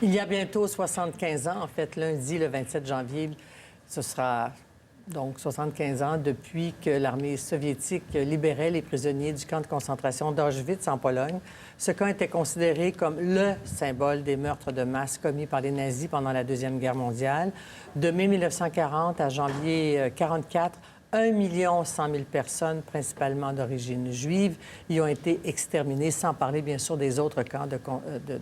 Il y a bientôt 75 ans, en fait, lundi, le 27 janvier, ce sera donc 75 ans depuis que l'armée soviétique libérait les prisonniers du camp de concentration d'Auschwitz en Pologne. Ce camp était considéré comme le symbole des meurtres de masse commis par les nazis pendant la Deuxième Guerre mondiale. De mai 1940 à janvier 1944, 1 100 000 personnes, principalement d'origine juive, y ont été exterminées, sans parler bien sûr des autres camps de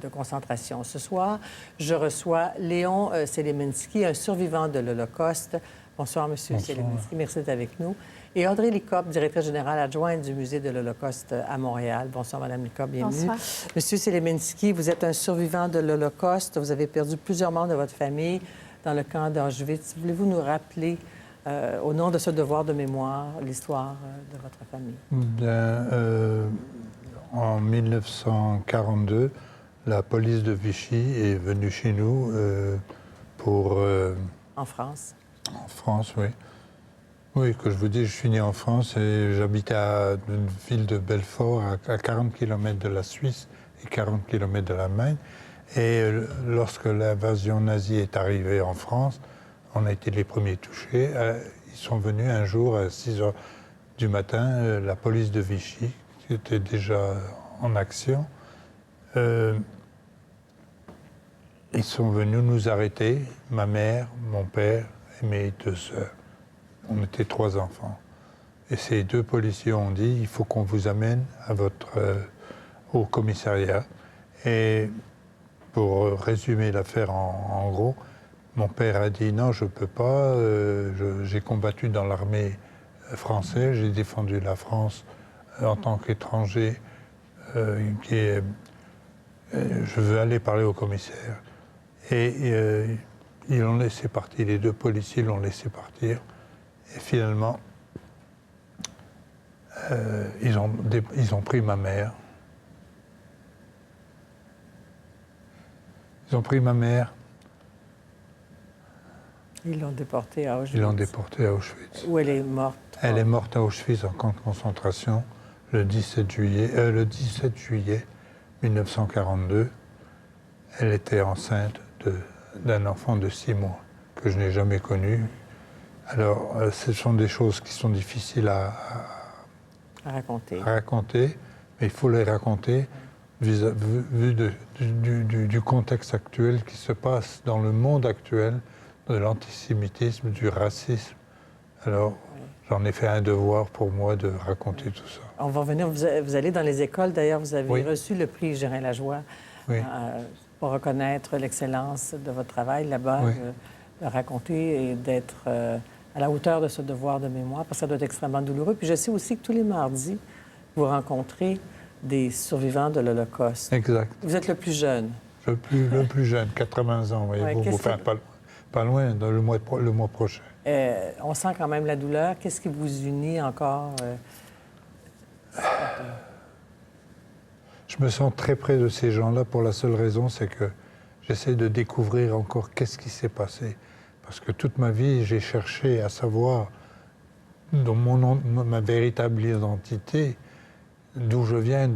concentration. Ce soir, je reçois Léon Seleminski, un survivant de l'Holocauste. Bonsoir, M. Seleminski. Merci d'être avec nous. Et Audrey Licop, directrice générale adjointe du Musée de l'Holocauste à Montréal. Bonsoir, Mme Licop, bienvenue. Bonsoir. Monsieur Seleminski, vous êtes un survivant de l'Holocauste. Vous avez perdu plusieurs membres de votre famille dans le camp d'Auschwitz. Voulez-vous nous rappeler, au nom de ce devoir de mémoire, l'histoire de votre famille? En 1942, la police de Vichy est venue chez nous pour... En France? En France, oui. Oui, que je vous dis, je suis né en France et j'habite à une ville de Belfort, à 40 km de la Suisse et 40 km de l'Allemagne. Et lorsque l'invasion nazie est arrivée en France, on a été les premiers touchés. Ils sont venus un jour à 6 h du matin, la police de Vichy, qui était déjà en action. Ils sont venus nous arrêter, ma mère, mon père et mes 2 sœurs. On était 3 enfants. Et ces 2 policiers ont dit, il faut qu'on vous amène à au commissariat. Et pour résumer l'affaire en gros, mon père a dit non, je ne peux pas, j'ai combattu dans l'armée française, j'ai défendu la France en tant qu'étranger, je veux aller parler au commissaire. Et ils l'ont laissé partir, les 2 policiers l'ont laissé partir. Et finalement, ils ont pris ma mère. Ils ont pris ma mère. Ils l'ont déportée à Auschwitz. Ils l'ont déportée à Auschwitz. Où elle est morte? Elle est morte à Auschwitz en camp de concentration le 17 juillet 1942. Elle était enceinte d'un enfant de 6 mois que je n'ai jamais connu. Alors, ce sont des choses qui sont difficiles à raconter, mais il faut les raconter vu du contexte actuel qui se passe dans le monde actuel, de l'antisémitisme, du racisme. Alors, j'en ai fait un devoir pour moi de raconter tout ça. On va revenir, vous allez dans les écoles, d'ailleurs, vous avez reçu le prix Gérin Lajoie pour reconnaître l'excellence de votre travail là-bas, de raconter et d'être à la hauteur de ce devoir de mémoire, parce que ça doit être extrêmement douloureux. Puis je sais aussi que tous les mardis, vous rencontrez des survivants de l'Holocauste. Exact. Vous êtes le plus jeune. Le plus jeune, 80 ans, voyez-vous. Enfin, pas loin, le mois prochain. On sent quand même la douleur. Qu'est-ce qui vous unit encore? Je me sens très près de ces gens-là pour la seule raison, c'est que j'essaie de découvrir encore qu'est-ce qui s'est passé. Parce que toute ma vie, j'ai cherché à savoir, dans ma véritable identité, d'où je viens,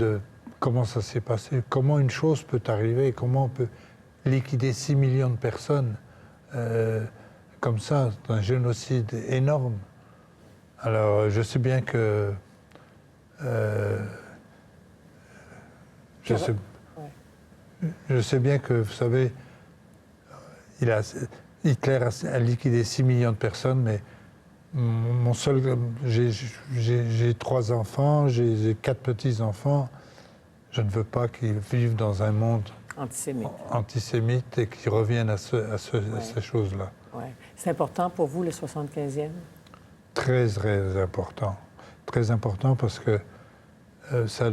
comment ça s'est passé, comment une chose peut arriver, comment on peut liquider 6 millions de personnes comme ça, un génocide énorme. Alors, je sais bien que... je sais bien que, vous savez, Hitler a liquidé 6 millions de personnes, mais j'ai 3 enfants, j'ai 4 petits-enfants. Je ne veux pas qu'ils vivent dans un monde antisémite et qu'ils reviennent à ces choses-là. Ouais. C'est important pour vous, le 75e? Très, très important. Très important parce que c'est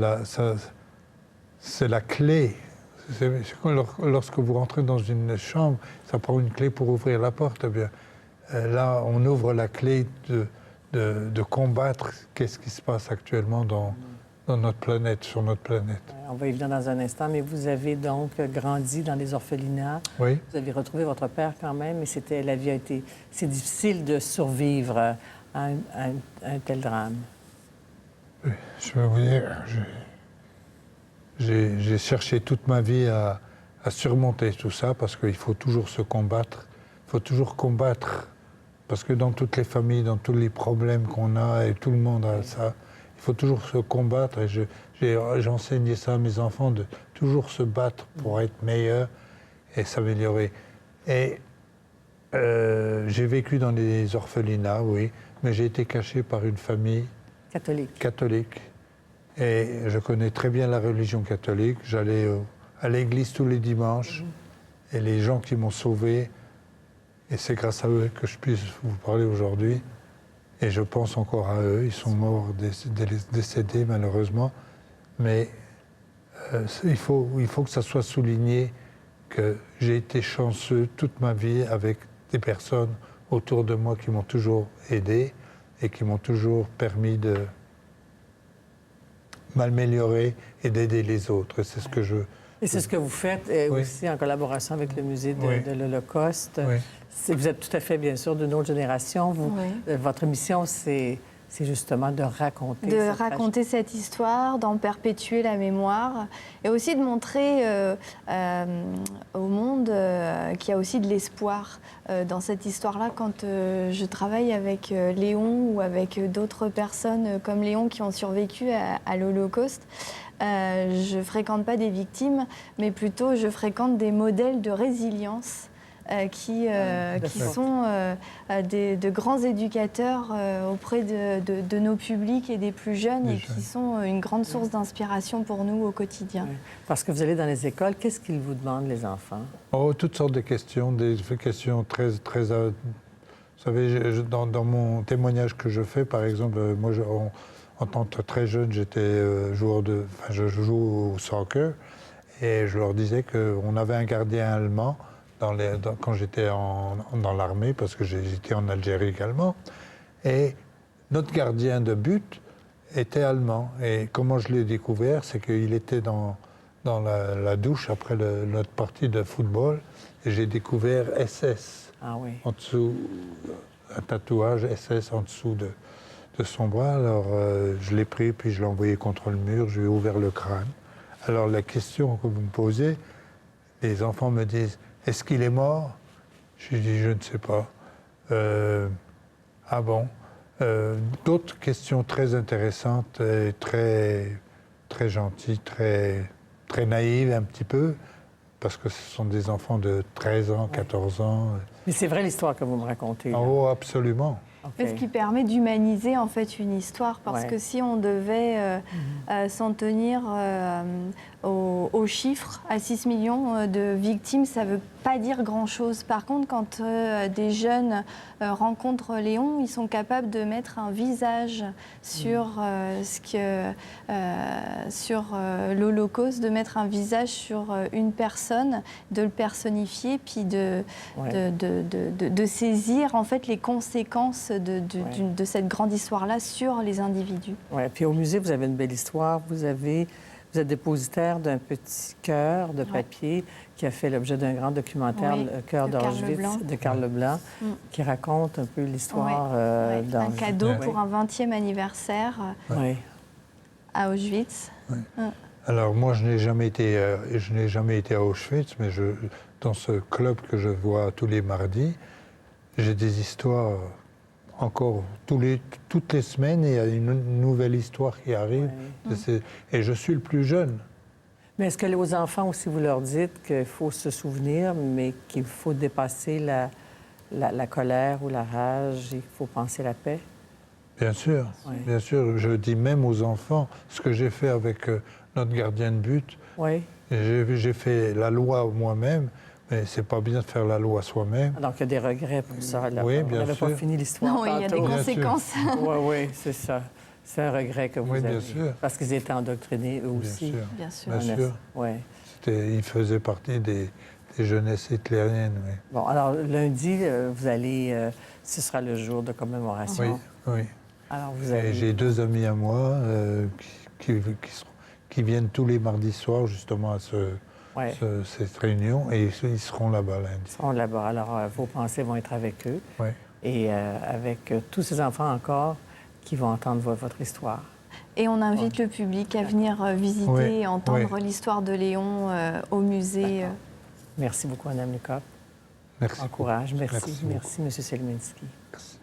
la clé. Lorsque vous rentrez dans une chambre, ça prend une clé pour ouvrir la porte. Eh bien, là, on ouvre la clé de combattre qu'est-ce qui se passe actuellement dans notre planète, sur notre planète. On va y venir dans un instant, mais vous avez donc grandi dans les orphelinats. Oui. Vous avez retrouvé votre père quand même, mais la vie a été... C'est difficile de survivre à un tel drame. Oui, je vais vous dire, j'ai cherché toute ma vie à à surmonter tout ça, parce qu'il faut toujours se combattre. Il faut toujours combattre, parce que dans toutes les familles, dans tous les problèmes qu'on a, et tout le monde a ça, il faut toujours se combattre. Et j'ai enseigné ça à mes enfants, de toujours se battre pour être meilleur et s'améliorer. Et j'ai vécu dans des orphelinats, oui, mais j'ai été caché par une famille catholique. Et je connais très bien la religion catholique. J'allais à l'église tous les dimanches. Et les gens qui m'ont sauvé, et c'est grâce à eux que je puisse vous parler aujourd'hui. Et je pense encore à eux. Ils sont morts, décédés malheureusement. Mais il faut que ça soit souligné que j'ai été chanceux toute ma vie avec des personnes autour de moi qui m'ont toujours aidé et qui m'ont toujours permis de m'améliorer et d'aider les autres. Et c'est ce que je... Et c'est ce que vous faites aussi en collaboration avec le musée de l'Holocauste. Oui. Vous êtes tout à fait, bien sûr, d'une autre génération. Votre mission, c'est justement de raconter cette histoire, d'en perpétuer la mémoire et aussi de montrer au monde qu'il y a aussi de l'espoir dans cette histoire-là. Quand je travaille avec Léon ou avec d'autres personnes comme Léon qui ont survécu à l'Holocauste, je fréquente pas des victimes, mais plutôt je fréquente des modèles de résilience qui sont de grands éducateurs auprès de nos publics et des plus jeunes et qui sont une grande source d'inspiration pour nous au quotidien. Oui. Parce que vous allez dans les écoles, qu'est-ce qu'ils vous demandent, les enfants? Oh, toutes sortes de questions, des questions très... vous savez, dans mon témoignage que je fais, par exemple, moi, en tant que très jeune, j'étais je joue au soccer et je leur disais qu'on avait un gardien allemand quand j'étais dans l'armée, parce que j'étais en Algérie également, et notre gardien de but était allemand. Et comment je l'ai découvert, c'est qu'il était dans la douche après notre partie de football, et j'ai découvert SS. Ah oui. En dessous, un tatouage SS en dessous de son bras. Alors je l'ai pris, puis je l'ai envoyé contre le mur, je lui ai ouvert le crâne. Alors la question que vous me posez, les enfants me disent: est-ce qu'il est mort? Je lui dis: je ne sais pas. Ah bon? D'autres questions très intéressantes et très, très gentilles, très, très naïves un petit peu, parce que ce sont des enfants de 13 ans, 14 ans. Mais c'est vrai l'histoire que vous me racontez. Oh, absolument. Okay. Ce qui permet d'humaniser en fait une histoire, parce que si on devait s'en tenir aux chiffres, à 6 millions de victimes, ça ne veut pas dire grand-chose. Par contre, quand des jeunes rencontrent Léon, ils sont capables de mettre un visage sur l'Holocauste, de mettre un visage sur une personne, de le personnifier, puis de saisir en fait les conséquences de cette grande histoire-là sur les individus. Oui, puis au musée, vous avez une belle histoire. Vous êtes dépositaire d'un petit cœur de papier qui a fait l'objet d'un grand documentaire, Le cœur d'Auschwitz, de Karl Leblanc, qui raconte un peu l'histoire d'Auschwitz. Un cadeau pour un 20e anniversaire à Auschwitz. Oui. Alors moi, je n'ai jamais été à Auschwitz, mais dans ce club que je vois tous les mardis, j'ai des histoires encore toutes les semaines, il y a une nouvelle histoire qui arrive. Et je suis le plus jeune. Mais est-ce que aux enfants aussi, vous leur dites qu'il faut se souvenir, mais qu'il faut dépasser la colère ou la rage, il faut penser la paix? Bien sûr, bien sûr. Je dis même aux enfants ce que j'ai fait avec notre gardien de but. Oui. J'ai fait la loi moi-même. Mais c'est pas bien de faire la loi soi-même. Donc, il y a des regrets pour ça. Là. Oui, bien sûr. On n'avait pas fini l'histoire. Non, il y a des conséquences. Oui, c'est ça. C'est un regret que vous avez. Bien sûr. Parce qu'ils étaient endoctrinés, eux aussi. Bien sûr. Bien sûr. Oui. Ils faisaient partie des jeunesses hitlériennes. Oui. Bon, alors, lundi, vous allez... ce sera le jour de commémoration. Oui. Alors, vous allez... J'ai 2 amis à moi qui viennent tous les mardis soirs, justement, à cette réunion, et ils seront là-bas lundi. Ils seront là-bas. Alors, vos pensées vont être avec eux. Oui. Et avec tous ces enfants encore qui vont entendre votre histoire. Et on invite le public à venir visiter et entendre l'histoire de Léon au musée Merci beaucoup, Mme Lecoq. Merci. Encourage. Merci. Merci beaucoup. Merci, M. Selminski. Merci.